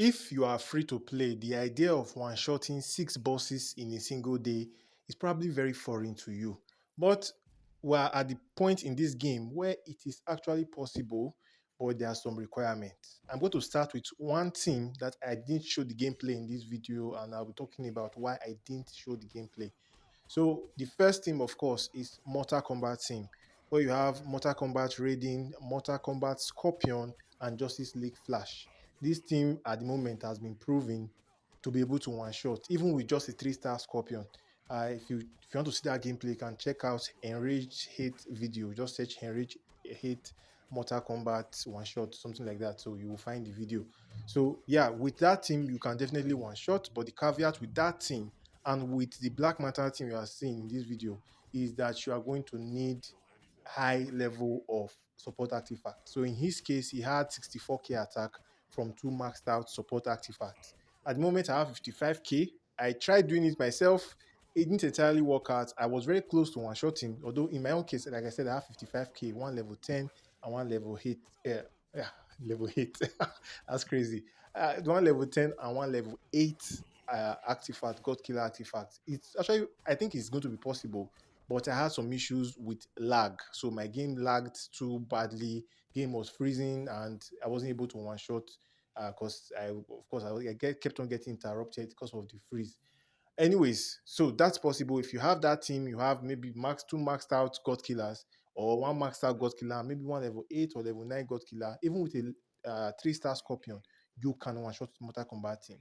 If you are free to play, the idea of one-shotting 6 bosses in a single day is probably very foreign to you. But we're at the point in this game where it is actually possible, but there are some requirements. I'm going to start with one team that I didn't show the gameplay in this video, and I'll be talking about why I didn't show the gameplay. So the first team, of course, is Mortal Kombat team, where you have Mortal Kombat Raiden, Mortal Kombat Scorpion, and Justice League Flash. This team at the moment has been proven to be able to one shot, even with just a 3-star Scorpion. If you want to see that gameplay, you can check out Enraged Hate video. Just search Enraged Hate Mortal Kombat one shot, something like that. So you will find the video. So yeah, with that team, you can definitely one shot. But the caveat with that team and with the Black Manta team you are seeing in this video is that you are going to need high level of support artifacts. So in his case, he had 64k attack from 2 maxed out support artifacts. At the moment, I have 55k. I tried doing it myself. It didn't entirely work out. I was very close to one-shotting, although in my own case, like I said, I have 55k, one level 10 and one level 8. Yeah, level 8. That's crazy. One level 10 and one level 8 artifact, God Killer artifact. It's actually, I think it's going to be possible, but I had some issues with lag. So my game lagged too badly. Game was freezing, and I wasn't able to one shot because kept on getting interrupted because of the freeze. Anyways, so that's possible. If you have that team, you have maybe 2 maxed out God Killers or 1 maxed out God Killer, maybe one level 8 or level 9 God Killer, even with a 3-star Scorpion, you can one shot Mortal Kombat team.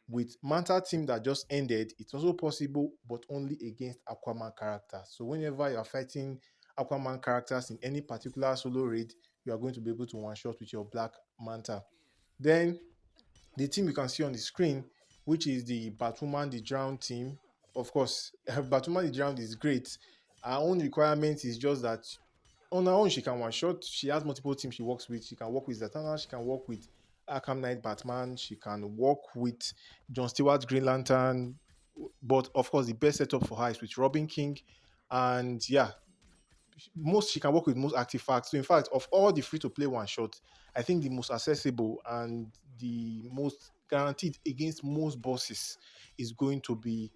With Manta team that just ended, it's also possible, but only against Aquaman characters. So whenever you're fighting Aquaman characters in any particular solo raid, you are going to be able to one shot with your Black Manta. Then the team you can see on the screen, which is the Batwoman the Drowned team. Of course, Batwoman the Drowned is great. Our own requirement is just that on her own she can one shot. She has multiple teams she works with. She can work with Zatanna, she can work with Arkham Knight Batman, she can work with John Stewart Green Lantern. But of course, the best setup for her is with Robin King. And yeah, most she can work with most artifacts. So in fact, of all the free to play one shot, I think the most accessible and the most guaranteed against most bosses is going to be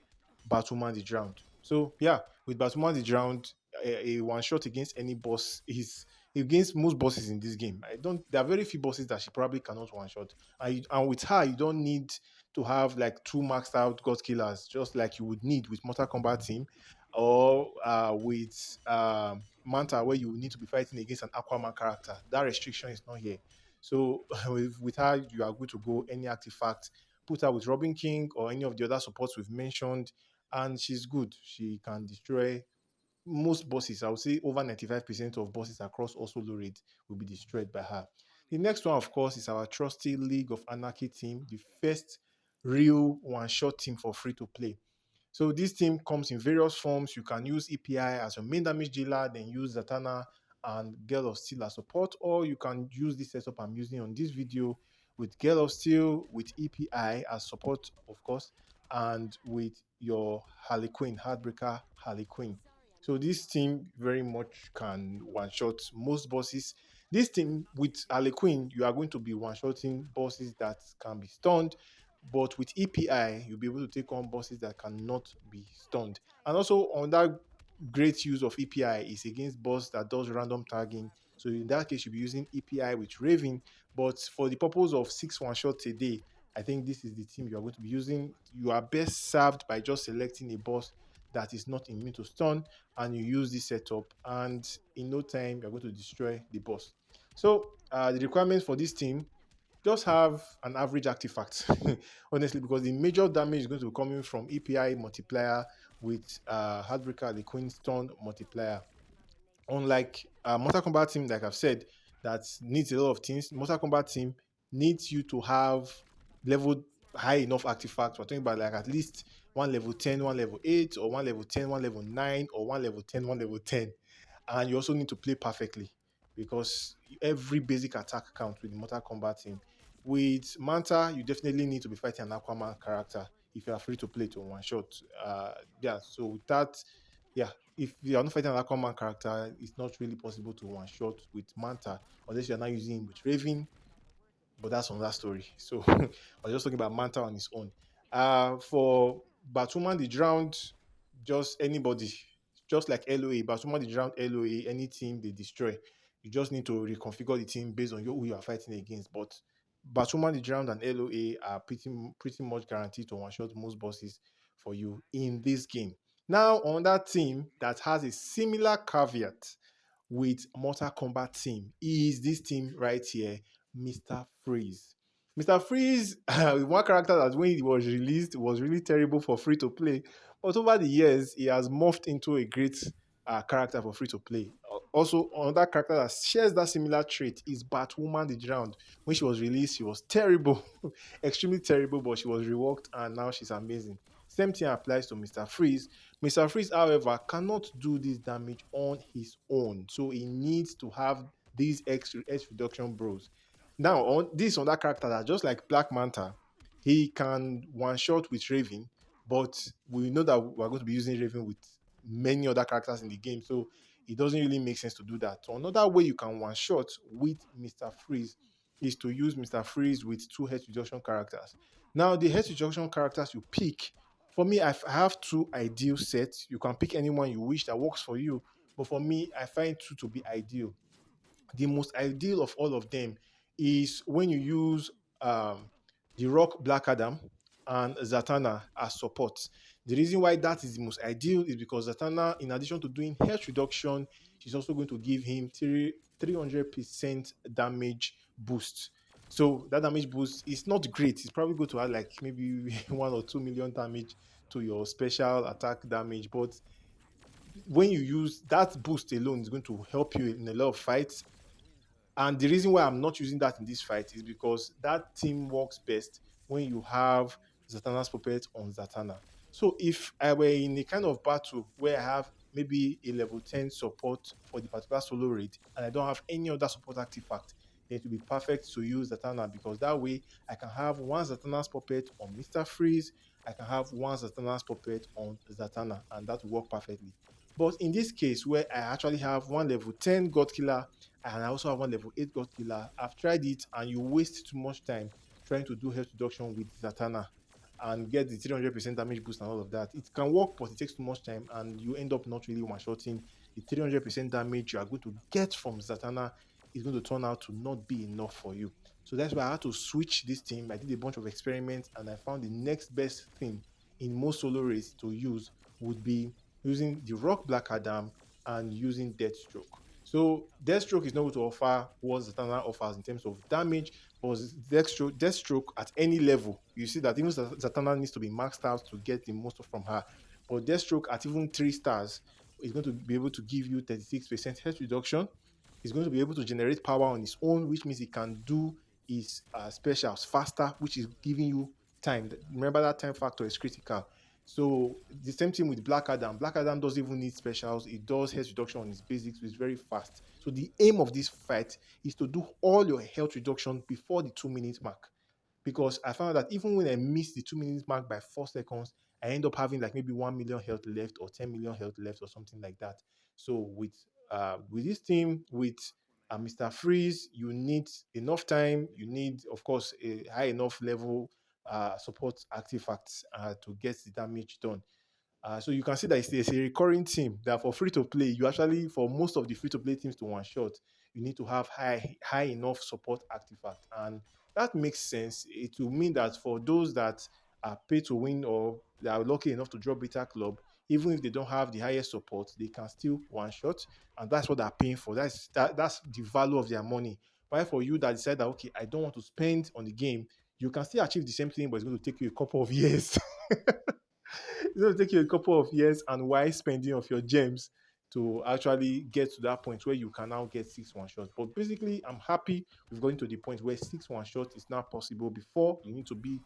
Batwoman the Drowned. So yeah, with Batwoman the Drowned, a one shot against any boss is against most bosses in this game. I don't. There are very few bosses that she probably cannot one shot, and with her, you don't need to have like 2 maxed out God Killers, just like you would need with Mortal Kombat team or with Manta, where you need to be fighting against an Aquaman character. That restriction is not here. So with her, you are good to go. Any artifact, put her with Robin King or any of the other supports we've mentioned, and she's good. She can destroy most bosses. I would say over 95% of bosses across all solo raids will be destroyed by her. The next one, of course, is our trusty League of Anarchy team, the first real one-shot team for free to play. So this team comes in various forms. You can use EPI as your main damage dealer, then use Zatanna and Girl of Steel as support, or you can use this setup I'm using on this video with Girl of Steel, with EPI as support, of course, and with your Harley Quinn, Heartbreaker Harley Quinn. So this team very much can one-shot most bosses. This team with Harley Quinn, you are going to be one-shotting bosses that can be stunned, but with EPI, you'll be able to take on bosses that cannot be stunned. And also, on that great use of EPI is against boss that does random tagging. So in that case, you'll be using EPI with Raven. But for the purpose of 6 one-shots a day, I think this is the team you are going to be using. You are best served by just selecting a boss that is not immune to stun, and you use this setup, and in no time, you're going to destroy the boss. So the requirements for this team, just have an average artifact, honestly, because the major damage is going to be coming from EPI multiplier with Heartbreaker, the Queenstone multiplier. Unlike Mortal Kombat team, like I've said, that needs a lot of things, Mortal Kombat team needs you to have level high enough artifacts. We're talking about like at least one level 10, one level 8, or one level 10, one level 9, or one level 10, one level 10. And you also need to play perfectly because every basic attack counts with the Mortal Kombat team. With Manta, you definitely need to be fighting an Aquaman character if you are free to play to one shot. Yeah, so with that, yeah, if you are not fighting an Aquaman character, it's not really possible to one shot with Manta unless you're not using him with Raven but that's another story. So I was just talking about Manta on his own. For Batwoman the Drowned, just anybody, just like LOA, Batwoman the Drowned LOA, any team they destroy, you just need to reconfigure the team based on who you are fighting against. But Batwoman the Drowned and LOA are pretty much guaranteed to one shot most bosses for you in this game. Now, on that team that has a similar caveat with Mortal Kombat team is this team right here, Mr. Freeze. Mr. Freeze, one character that when it was released was really terrible for free to play, but over the years he has morphed into a great character for free to play. Also, another character that shares that similar trait is Batwoman the Drowned. When she was released, she was terrible, extremely terrible, but she was reworked and now she's amazing. Same thing applies to Mr. Freeze. Mr. Freeze, however, cannot do this damage on his own. So he needs to have these X reduction bros. Now, on this on that character that just like Black Manta, he can one shot with Raven, but we know that we're going to be using Raven with many other characters in the game. So it doesn't really make sense to do that. So another way you can one shot with Mr. Freeze is to use Mr. Freeze with two head reduction characters. Now, the head reduction characters you pick, for me, I have two ideal sets. You can pick anyone you wish that works for you. But for me, I find two to be ideal. The most ideal of all of them is when you use the Rock Black Adam and Zatanna as support. The reason why that is the most ideal is because Zatanna, in addition to doing health reduction, she's also going to give him 300% damage boost. So that damage boost is not great. It's probably going to add like maybe 1 or 2 million damage to your special attack damage. But when you use that boost alone, is going to help you in a lot of fights. And the reason why I'm not using that in this fight is because that team works best when you have Zatanna's puppet on Zatanna. So if I were in a kind of battle where I have maybe a level 10 support for the particular solo raid and I don't have any other support artifact, then it will be perfect to use Zatanna because that way I can have one Zatanna's puppet on Mr. Freeze, I can have one Zatanna's puppet on Zatanna, and that will work perfectly. But in this case, where I actually have one level 10 God Killer and I also have one level 8 God Killer. I've tried it and you waste too much time trying to do health reduction with Zatanna and get the 300% damage boost and all of that. It can work, but it takes too much time and you end up not really one-shotting. The 300% damage you are going to get from Zatanna is going to turn out to not be enough for you. So that's why I had to switch this team. I did a bunch of experiments and I found the next best thing in most solo race to use would be using the Rock Black Adam and using Deathstroke. So Deathstroke is not going to offer what Zatanna offers in terms of damage, but Deathstroke at any level, you see that even Zatanna needs to be maxed out to get the most from her. But Deathstroke at even 3 stars is going to be able to give you 36% health reduction. He's going to be able to generate power on his own, which means he can do his specials faster, which is giving you time. Remember that time factor is critical. So the same thing with Black Adam. Black Adam doesn't even need specials. It does health reduction on his basics, so it's very fast. So the aim of this fight is to do all your health reduction before the 2 minute mark. Because I found that even when I miss the 2 minute mark by 4 seconds, I end up having like maybe 1 million health left or 10 million health left or something like that. So with this team, with Mr. Freeze, you need enough time. You need, of course, a high enough level support artifacts to get the damage done. So you can see that it's a recurring team that for free to play, you actually for most of the free to play teams to one shot, you need to have high enough support artifact, and that makes sense. It will mean that for those that are pay to win or they are lucky enough to draw Beta Club, even if they don't have the highest support, they can still one shot, and that's what they're paying for. That's the value of their money. But for you that decide that okay, I don't want to spend on the game, you can still achieve the same thing, but it's going to take you a couple of years. It's going to take you a couple of years and wise spending of your gems to actually get to that point where you can now get 6 1 shots. But basically, I'm happy with going to the point where 6 1 shots is now possible. Before, you need to be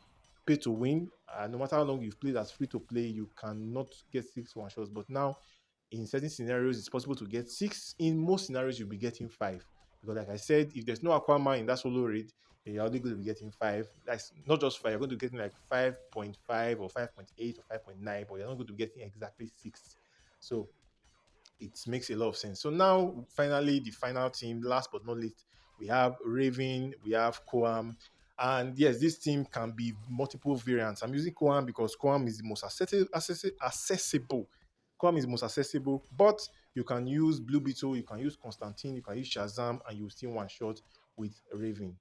pay to win. No matter how long you've played as free to play, you cannot get 6 1 shots. But now, in certain scenarios, it's possible to get six. In most scenarios, you'll be getting five. Because, like I said, if there's no Aquaman in that solo raid, you're only going to be getting five. That's not just five, you're going to be getting like 5.5 or 5.8 or 5.9, but you're not going to be getting exactly six. So it makes a lot of sense. So now, finally, the final team, last but not least, we have Raven, we have Koam. And yes, this team can be multiple variants. I'm using Koam because Koam is the most accessible. Koam is the most accessible, but you can use Blue Beetle, you can use Constantine, you can use Shazam, and you still one shot with Raven.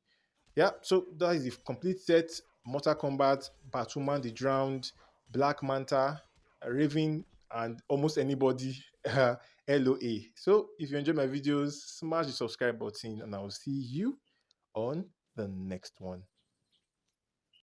Yeah, so that is the complete set. Mortal Kombat, Batwoman the Drowned, Black Manta, Raven, and almost anybody LOA. So if you enjoy my videos, smash the subscribe button and I will see you on the next one.